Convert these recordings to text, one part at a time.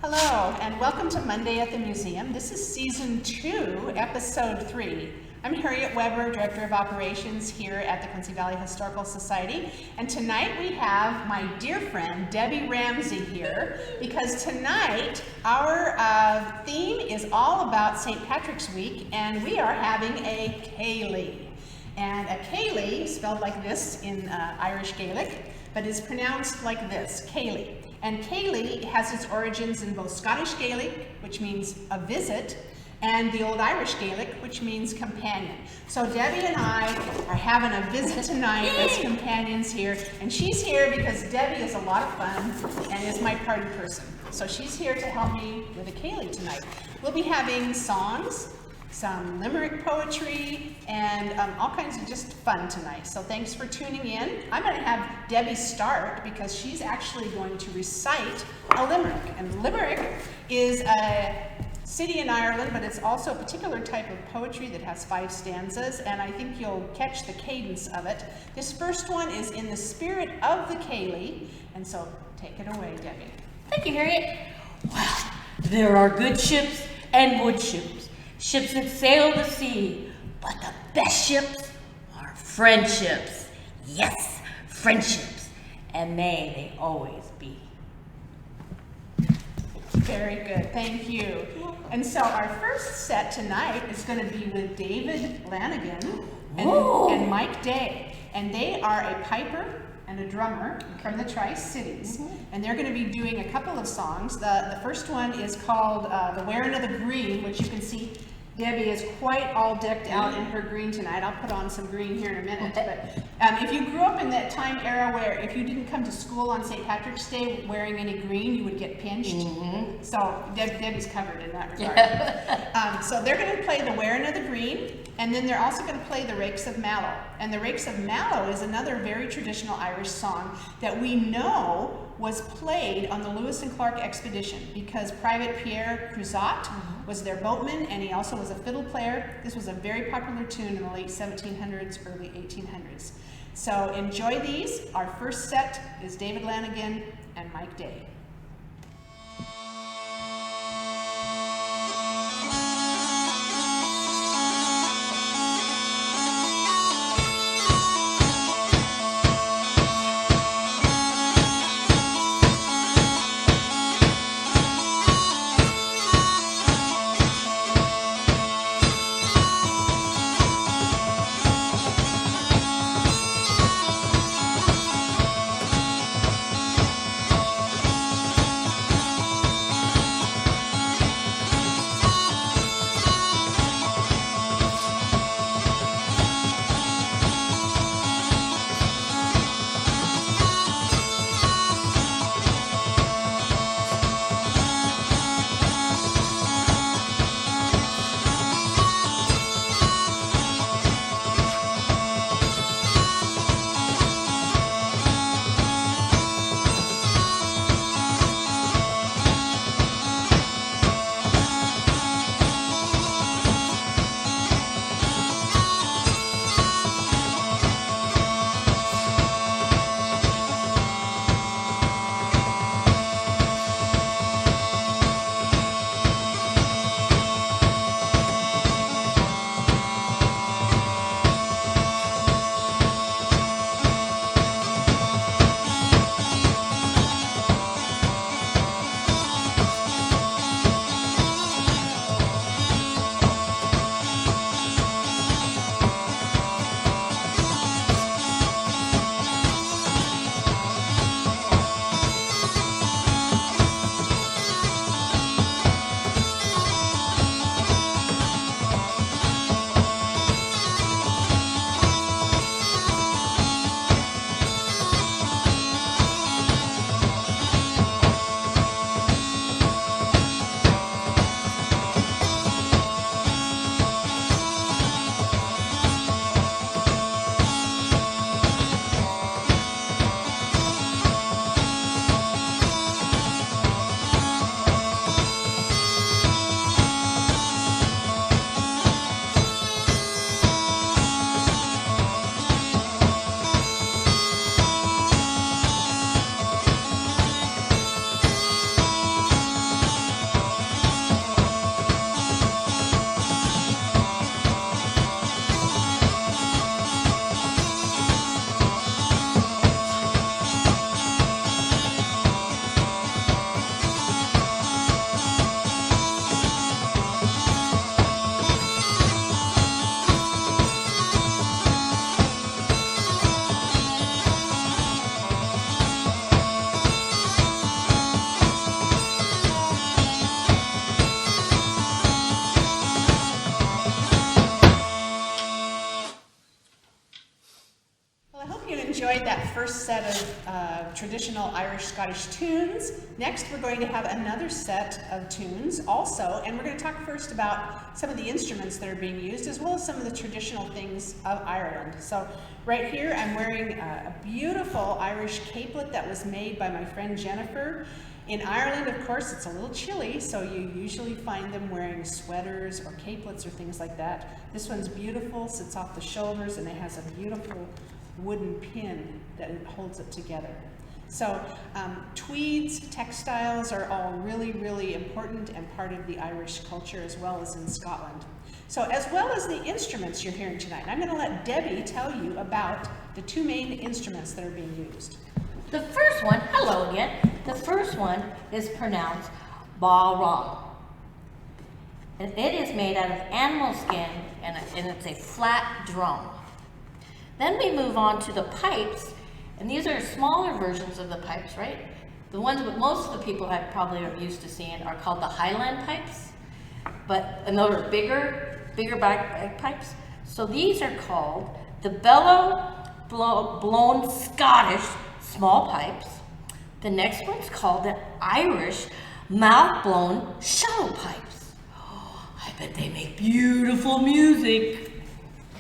Hello, and welcome to Monday at the Museum. This is Season 2, Episode 3. I'm Harriet Weber, Director of Operations here at the Quincy Valley Historical Society, and tonight we have my dear friend Debbie Ramsey here, because tonight our theme is all about St. Patrick's Week, and we are having a Ceilidh. And a Ceilidh, spelled like this in Irish Gaelic, but is pronounced like this, Ceilidh. And Ceilidh has its origins in both Scottish Gaelic, which means a visit, and the Old Irish Gaelic, which means companion. So Debbie and I are having a visit tonight as companions here, and she's here because Debbie is a lot of fun and is my party person. So she's here to help me with a Ceilidh tonight. We'll be having songs, some limerick poetry, and all kinds of just fun tonight. So thanks for tuning in. I'm going to have Debbie start because she's actually going to recite a limerick. And limerick is a city in Ireland, but it's also a particular type of poetry that has 5 stanzas, and I think you'll catch the cadence of it. This first one is in the spirit of the Ceilidh, and so take it away, Debbie. Thank you, Harriet. Well, there are good ships and wood ships, ships that sail the sea, but the best ships are friendships. Yes, friendships, and may they always be. Very good, thank you. And so our first set tonight is going to be with David Flanagan and Mike Day. And they are a piper and a drummer from the Tri-Cities. And they're going to be doing a couple of songs. The first one is called The Wearing of the Green, which you can see Debbie is quite all decked out in her green tonight. I'll put on some green here in a minute. But if you grew up in that time era where if you didn't come to school on St. Patrick's Day wearing any green, you would get pinched. So Debbie's covered in that regard. So they're going to play The Wearing of the Green, and then they're also going to play The Rakes of Mallow. And The Rakes of Mallow is another very traditional Irish song that we know was played on the Lewis and Clark expedition because Private Pierre Cruzat was their boatman, and he also was a fiddle player. This was a very popular tune in the late 1700s, early 1800s. So enjoy these. Our first set is David Flanagan and Mike Day. set of traditional Irish-Scottish tunes. Next, we're going to have another set of tunes also, and we're going to talk first about some of the instruments that are being used, as well as some of the traditional things of Ireland. So right here, I'm wearing a beautiful Irish capelet that was made by my friend Jennifer. In Ireland, of course, it's a little chilly, so you usually find them wearing sweaters or capelets or things like that. This one's beautiful, sits off the shoulders, and it has a beautiful wooden pin that holds it together. So tweeds, textiles are all really, really important and part of the Irish culture, as well as in Scotland. So as well as the instruments you're hearing tonight, I'm going to let Debbie tell you about the two main instruments that are being used. The first one, hello again, the first one is pronounced barong. And it is made out of animal skin and it's a flat drum. Then we move on to the pipes, and these are smaller versions of the pipes, right? The ones that most of the people have probably are used to seeing are called the Highland pipes, and those are bigger bagpipes. So these are called the blown Scottish small pipes. The next one's called the Irish mouth-blown shuttle pipes. Oh, I bet they make beautiful music.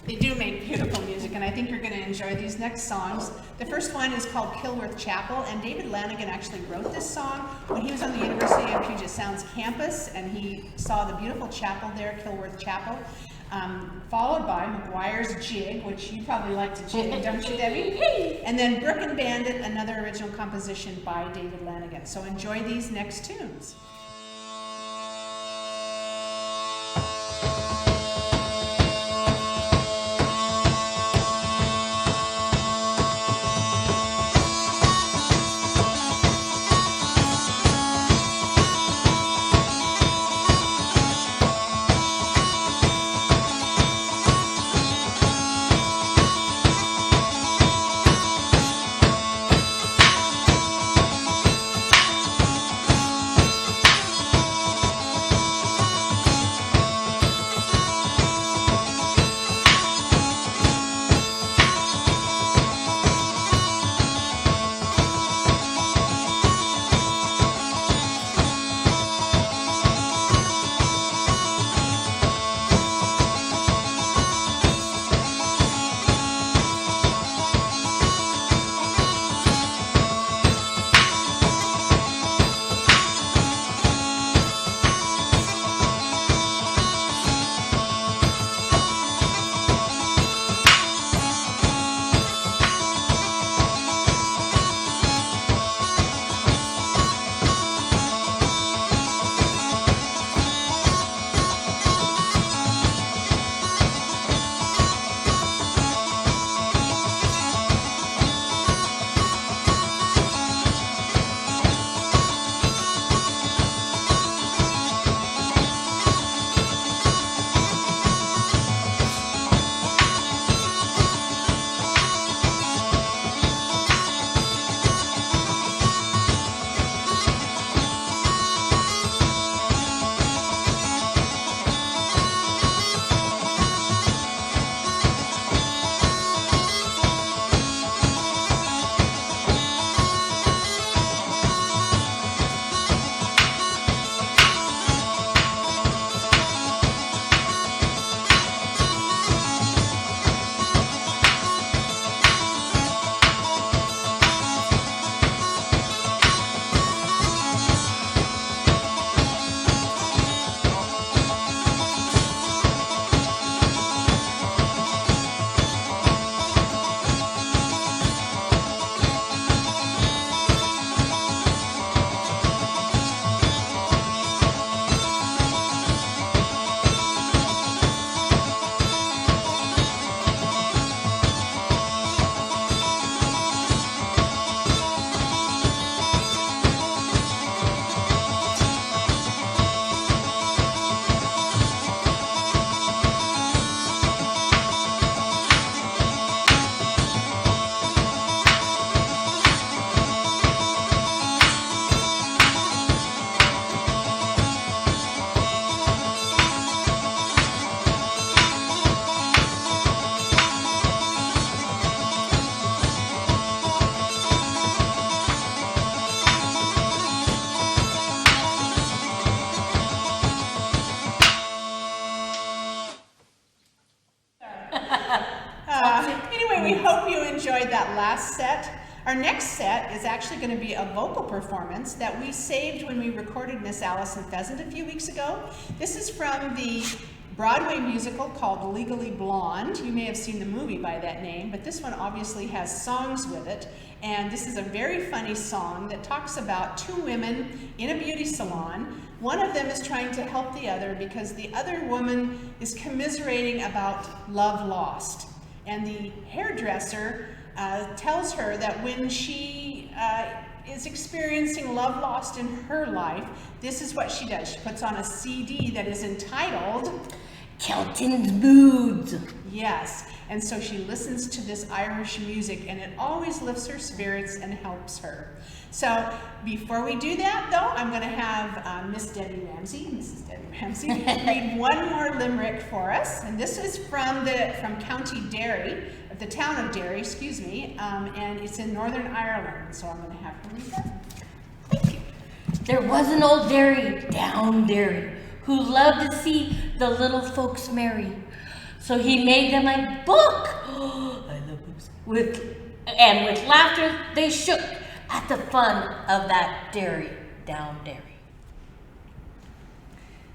They do make beautiful music, and I think you're going to enjoy these next songs. The first one is called Killworth Chapel, and David Flanagan actually wrote this song when he was on the University of Puget Sound's campus, and he saw the beautiful chapel there, Killworth Chapel, followed by McGuire's Jig, which you probably like to jig, don't you, Debbie? And then Brook and Bandit, another original composition by David Flanagan. So enjoy these next tunes. last set. Our next set is actually going to be a vocal performance that we saved when we recorded Miss Allison Pheasant a few weeks ago. This is from the Broadway musical called Legally Blonde. You may have seen the movie by that name, but this one obviously has songs with it. And this is a very funny song that talks about two women in a beauty salon. One of them is trying to help the other because the other woman is commiserating about love lost. And the hairdresser tells her that when she is experiencing love lost in her life, this is what she does. She puts on a CD that is entitled Celtic Moods. Yes, and so she listens to this Irish music and it always lifts her spirits and helps her. So before we do that though, I'm going to have Mrs. Debbie Ramsey, read one more limerick for us. And this is from County Derry, the town of Derry, excuse me, and it's in Northern Ireland. So I'm going to have her read that. Thank you. There was an old Derry, down Derry, who loved to see the little folks merry. So he made them a book. I love books. With laughter they shook at the fun of that Derry, down Derry.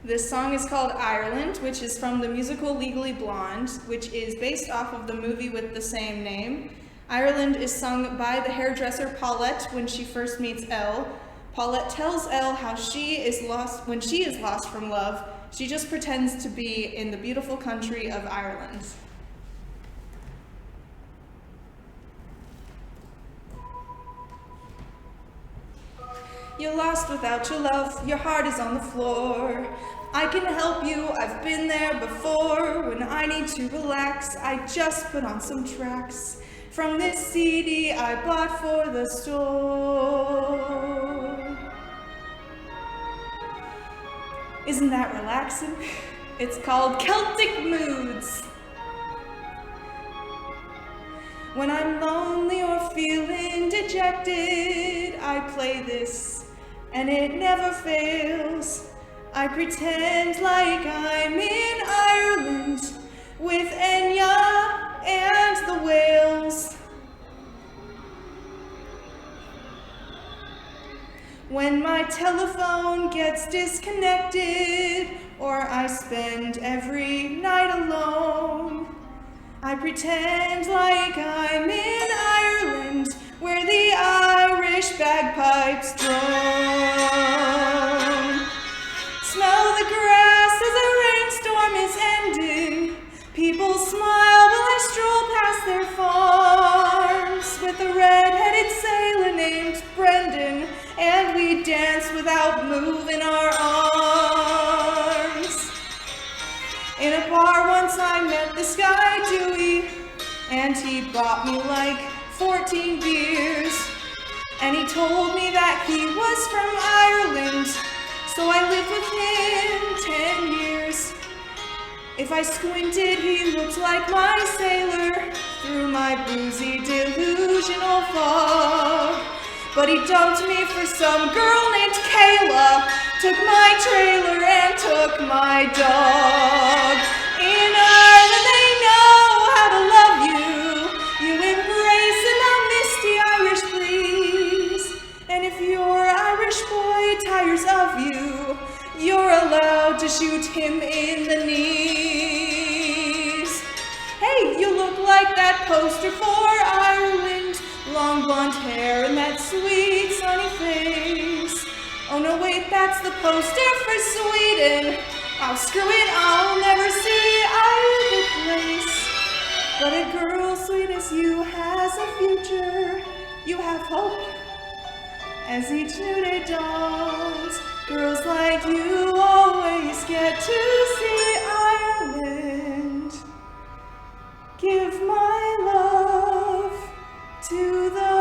This song is called Ireland, which is from the musical Legally Blonde, which is based off of the movie with the same name. Ireland is sung by the hairdresser Paulette when she first meets Elle. Paulette tells Elle how she is lost when she is lost from love. She just pretends to be in the beautiful country of Ireland. You're lost without your love, your heart is on the floor. I can help you, I've been there before. When I need to relax, I just put on some tracks from this CD I bought for the store. Isn't that relaxing? It's called Celtic Moods. When I'm lonely or feeling dejected, I play this and it never fails. I pretend like I'm in Ireland with Enya and the whales. When my telephone gets disconnected or I spend every night alone, I pretend like I'm in Ireland where the Irish bagpipes drone. Smell the grass as a rainstorm is ending. People smile while I stroll past their farms with a red-headed sailor named Brendan, and we dance without moving our arms. In a bar once I met this guy Dewey, and he bought me like 14 beers, and he told me that he was from Ireland, so I lived with him 10 years. If I squinted, he looked like my sailor through my boozy delusional fog. But he dumped me for some girl named Kayla, took my trailer and took my dog. In Ireland they know how to love you. You embrace in the misty Irish breeze. And if your Irish boy tires of you, you're allowed to shoot him in the knees. Hey, you look like that poster for Ireland. Long blonde hair and that sweet sunny face. Oh no, wait, that's the poster for Sweden. Oh, screw it, I'll never see either place. But a girl sweet as you has a future. You have hope as each new day dawns. Girls like you always get to see Ireland. Give my love to the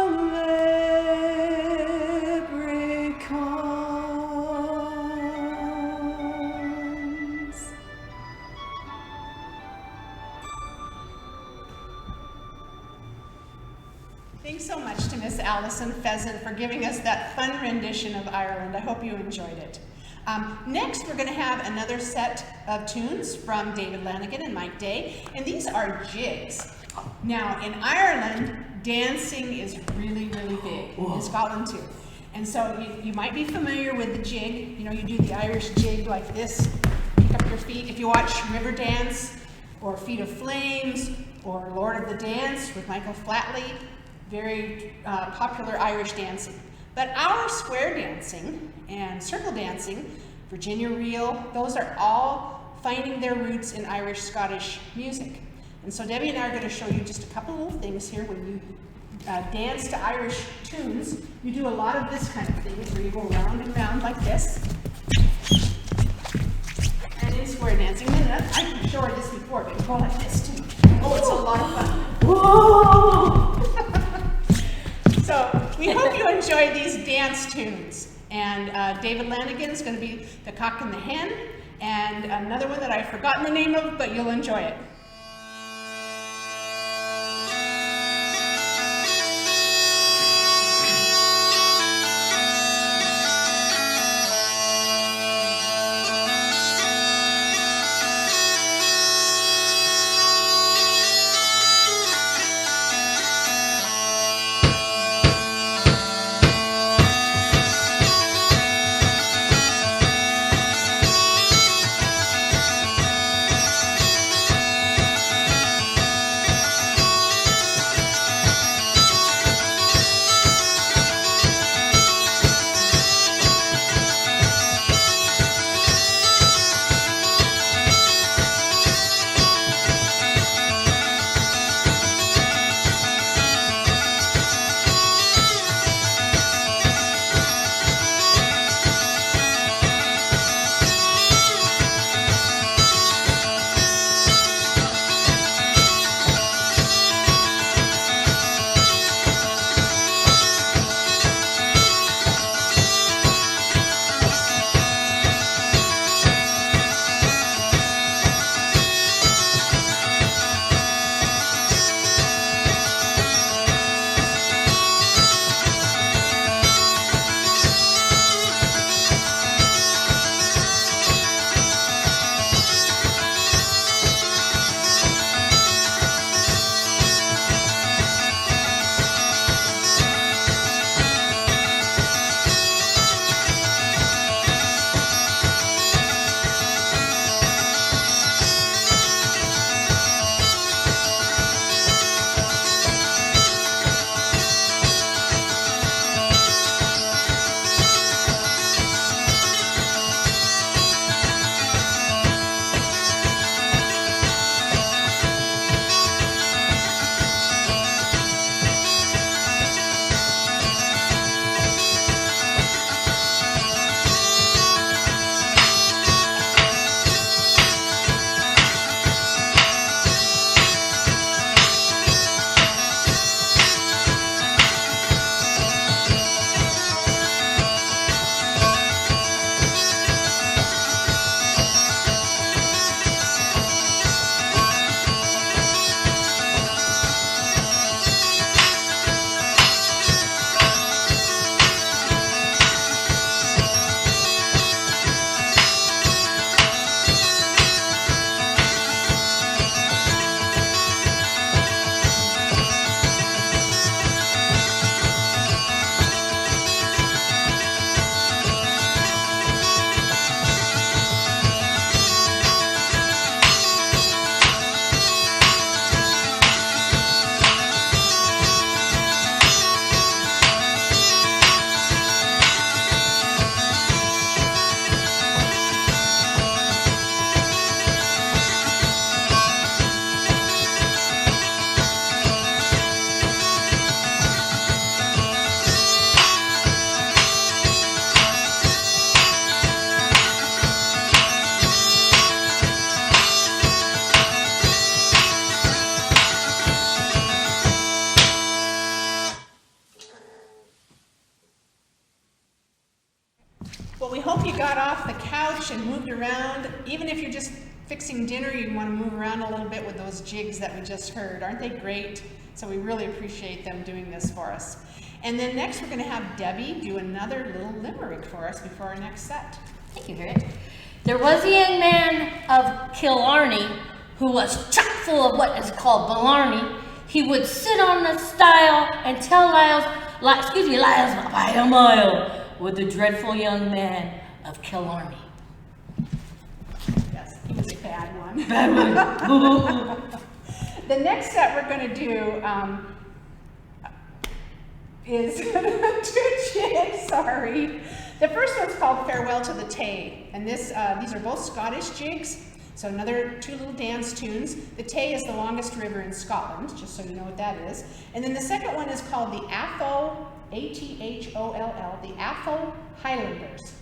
leprechauns. Thanks so much to Miss Allison Pheasant for giving us that fun rendition of Ireland. I hope you enjoyed it. Next, we're going to have another set of tunes from David Flanagan and Mike Day, and these are jigs. Now, in Ireland, dancing is really, really big in Scotland too. And so you might be familiar with the jig. You know, you do the Irish jig like this, pick up your feet. If you watch Riverdance or Feet of Flames or Lord of the Dance with Michael Flatley, very popular Irish dancing. But our square dancing and circle dancing, Virginia reel, those are all finding their roots in Irish Scottish music. And so Debbie and I are going to show you just a couple little things here. When you dance to Irish tunes, you do a lot of this kind of things where you go round and round like this. And in square dancing, and I can show her this before, but you go like this too. Oh, it's a lot of fun. Whoa! So we hope you enjoy these dance tunes. And David Flanagan's going to be the Cock and the Hen, and another one that I've forgotten the name of, but you'll enjoy it. Well, we hope you got off the couch and moved around. Even if you're just fixing dinner, you want to move around a little bit with those jigs that we just heard. Aren't they great? So we really appreciate them doing this for us. And then next we're going to have Debbie do another little limerick for us before our next set. Thank you, Harriet. There was a young man of Killarney who was chock full of what is called blarney. he would sit on the stile and tell lies by a mile with the dreadful young man of Killarney. Yes, he was a bad one. Bad one. The next set we're going to do is two jigs, sorry. The first one's called Farewell to the Tay, and these are both Scottish jigs, so another two little dance tunes. The Tay is the longest river in Scotland, just so you know what that is. And then the second one is called the Atholl, A-T-H-O-L-L, the Atholl Highlanders.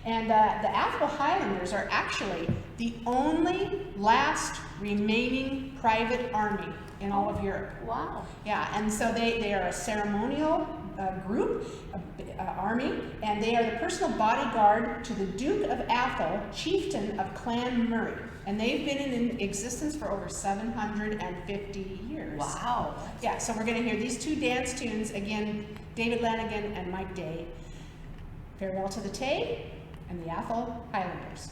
And the Atholl Highlanders are actually the only last remaining private army in all of Europe. Wow. Yeah, and so they are a ceremonial group, army, and they are the personal bodyguard to the Duke of Atholl, chieftain of Clan Murray. And they've been in existence for over 750 years. Wow. Yeah, so we're going to hear these two dance tunes, again, David Flanagan and Mike Day. Farewell to the Tay and the Atholl Highlanders.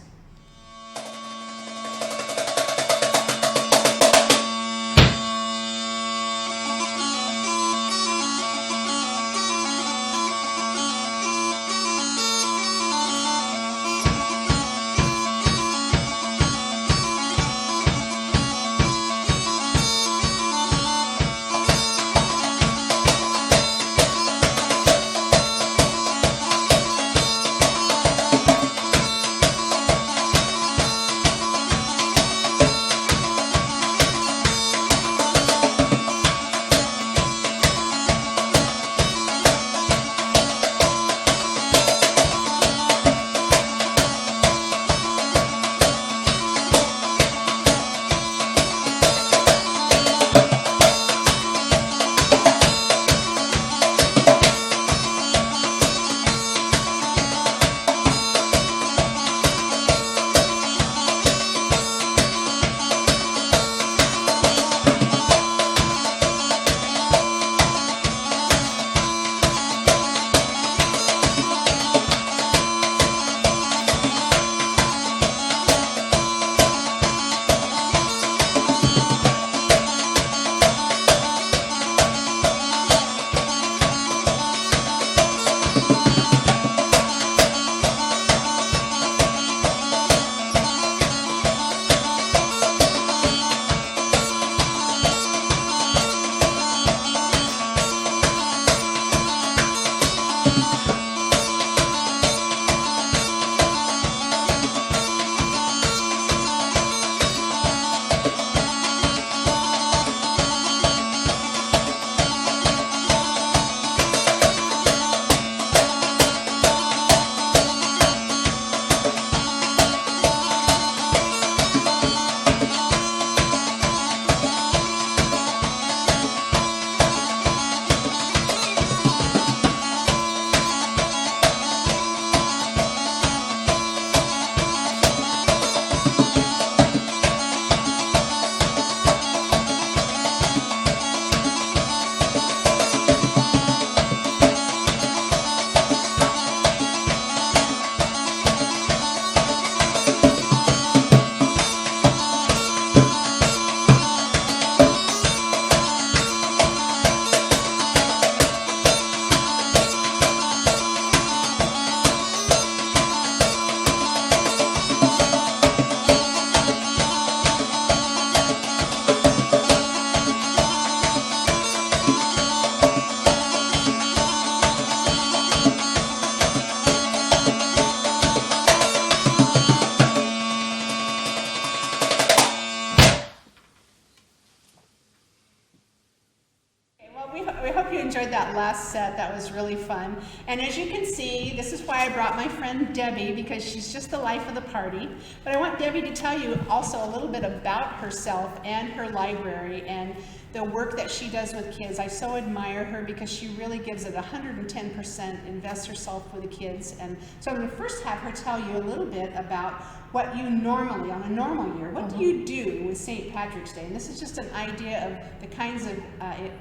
We hope you enjoyed that last set. That was really fun. And as you can see, this is why I brought my friend Debbie, because she's just the life of the party. But I want Debbie to tell you also a little bit about herself and her library and the work that she does with kids. I so admire her because she really gives it 110%, invests herself with the kids. And so I'm going to first have her tell you a little bit about what you normally, on a normal year, what do you do with St. Patrick's Day? And this is just an idea of the kinds of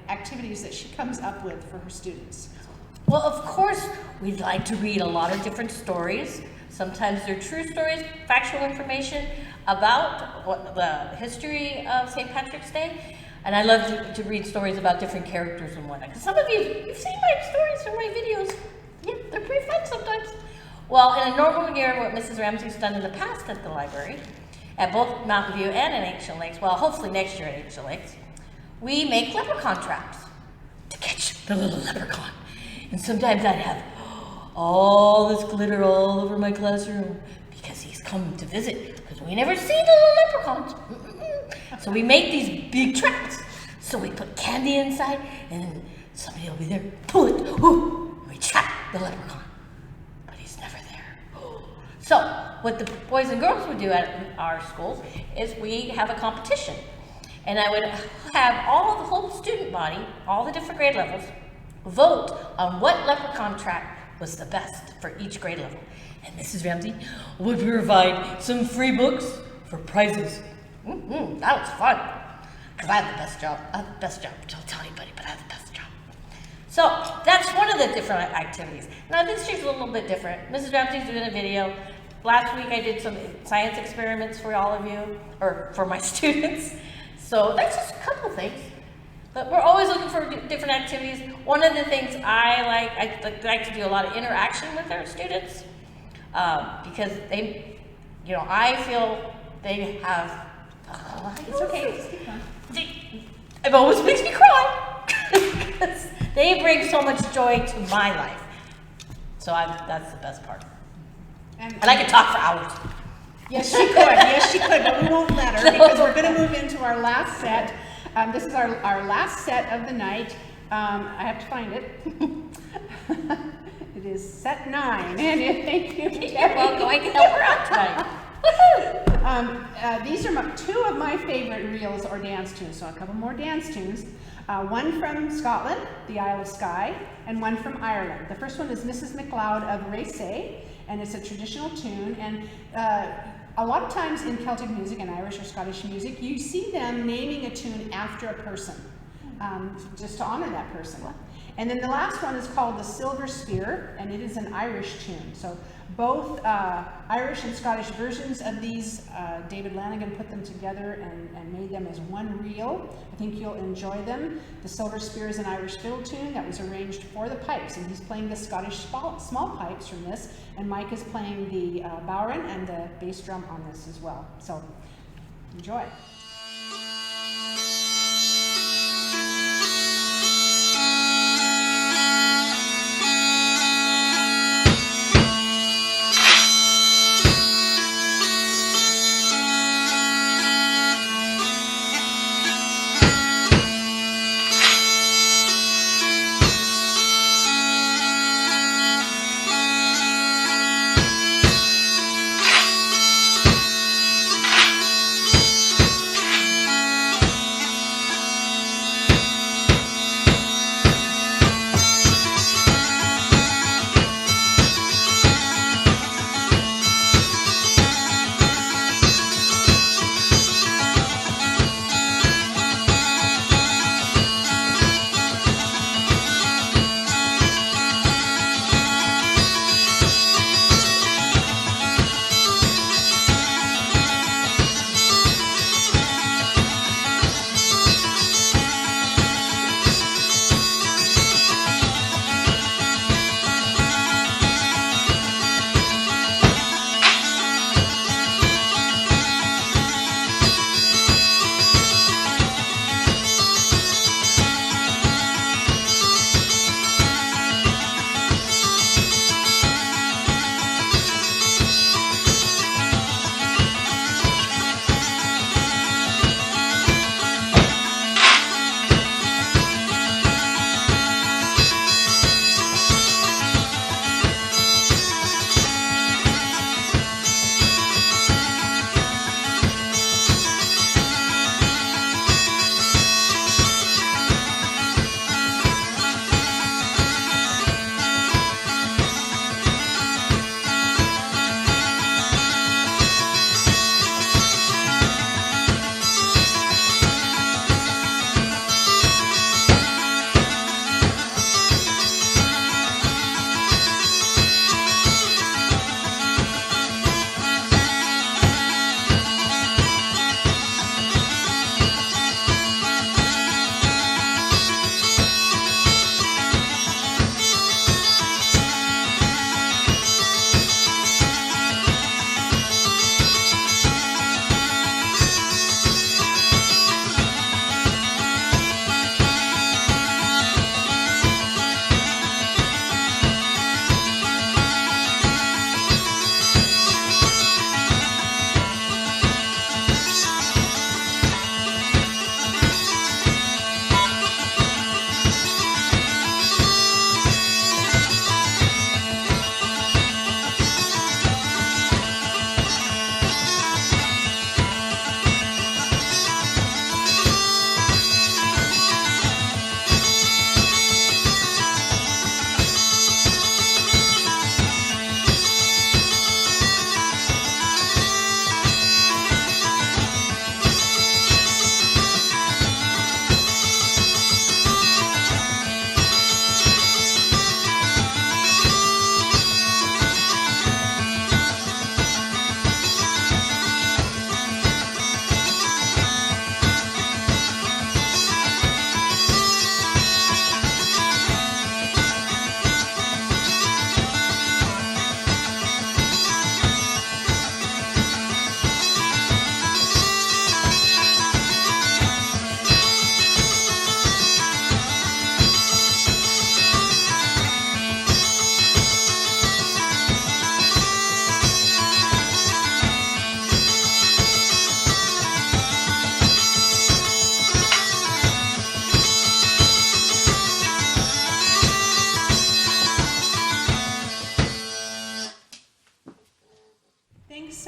activities that she comes up with for her students. Well, of course, we'd like to read a lot of different stories. Sometimes they're true stories, factual information about the history of St. Patrick's Day. And I love to read stories about different characters and whatnot. Because some of you've seen my stories or my videos. Yeah, they're pretty fun sometimes. Well, in a normal year, what Mrs. Ramsey's done in the past at the library, at both Mountain View and in Ancient Lakes, well, hopefully next year at Ancient Lakes, we make leprechaun traps to catch the little leprechaun. And sometimes I'd have all this glitter all over my classroom because he's come to visit, because we never see the little leprechauns. So we make these big traps. So we put candy inside, and somebody will be there, pull it, and we trap the leprechaun. But he's never there. So what the boys and girls would do at our schools is we have a competition. And I would have the whole student body, all the different grade levels, vote on what leprechaun trap was the best for each grade level. And Mrs. Ramsey would provide some free books for prizes. That was fun. Because I had the best job. I had the best job. Don't tell anybody, but I had the best job. So that's one of the different activities. Now this year's a little bit different. Mrs. Ramsey's doing a video. Last week I did some science experiments for all of you, or for my students. So that's just a couple things. But we're always looking for different activities. One of the things I like to do a lot of interaction with our students because they, I feel they have. It's okay. Just keep going. It always makes me cry because they bring so much joy to my life. So that's the best part. And I could talk for hours. Yes, she could. Yes, she could. But we won't let her because we're going to move into our last set. This is our last set of the night. I have to find it. It is set 9. And thank you, Terry. You're welcome. I can help her out tonight. These are 2 of my favorite reels or dance tunes. So a couple more dance tunes. One from Scotland, the Isle of Skye, and one from Ireland. The first one is Mrs. Mcleod of Ray Say, and it's a traditional tune. And a lot of times in Celtic music and Irish or Scottish music, you see them naming a tune after a person, just to honor that person. And then the last one is called the Silver Spear, and it is an Irish tune. So both Irish and Scottish versions of these, David Flanagan put them together and made them as one reel. I think you'll enjoy them. The Silver Spear is an Irish fiddle tune that was arranged for the pipes, and he's playing the Scottish small pipes from this, and Mike is playing the bowron and the bass drum on this as well. So enjoy.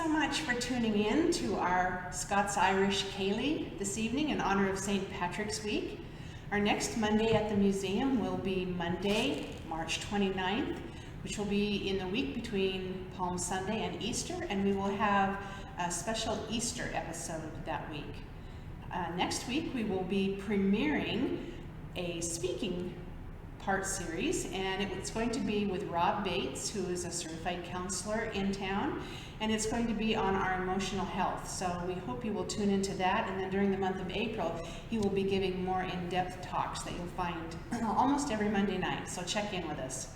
so much for tuning in to our Scots-Irish Ceilidh this evening in honor of St. Patrick's Week. Our next Monday at the museum will be Monday, March 29th, which will be in the week between Palm Sunday and Easter, and we will have a special Easter episode that week. Next week we will be premiering a speaking part series, and it's going to be with Rob Bates, who is a certified counselor in town, and it's going to be on our emotional health. So we hope you will tune into that, and then during the month of April he will be giving more in-depth talks that you'll find almost every Monday night, so check in with us.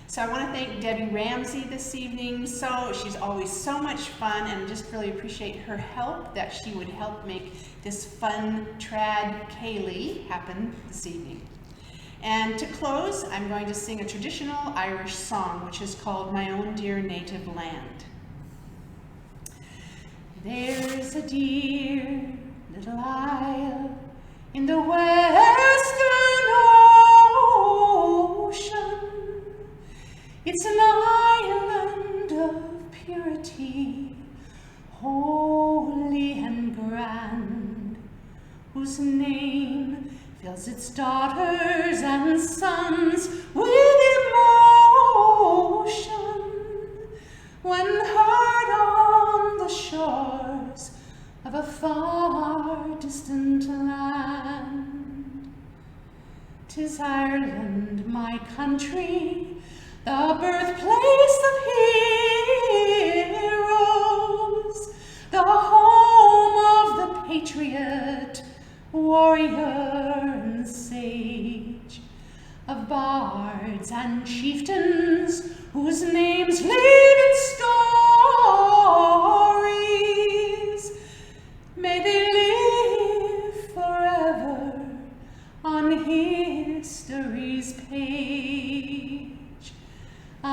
So I want to thank Debbie Ramsey this evening. So she's always so much fun, and just really appreciate her help, that she would help make this fun trad Ceilidh happen this evening. And to close, I'm going to sing a traditional Irish song, which is called My Own Dear Native Land. There's a dear little isle in the western ocean. It's an island of purity, holy and grand, whose name fills its daughters and sons with emotion when heard on the shores of a far distant land. 'Tis Ireland, my country, the birthplace of heroes, the home of the patriot, warrior and sage, of bards and chieftains whose names live in stories. May they live forever on history's page. I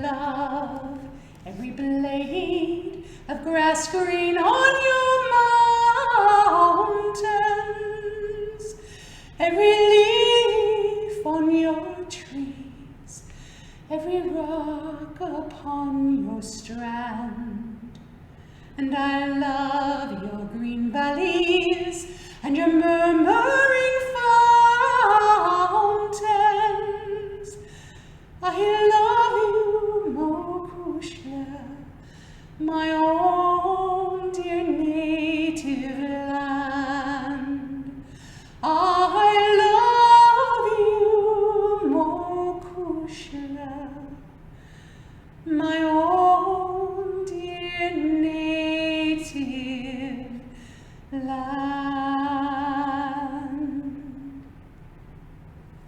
love every blade of grass green on your mountains, every leaf on your trees, every rock upon your strand. And I love your green valleys and your murmuring fountains. I love you, Mokushla, my own dear native land. I love you, Mokushla, my own dear native land.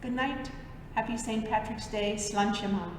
Good night. Happy St. Patrick's Day. Slán Simán.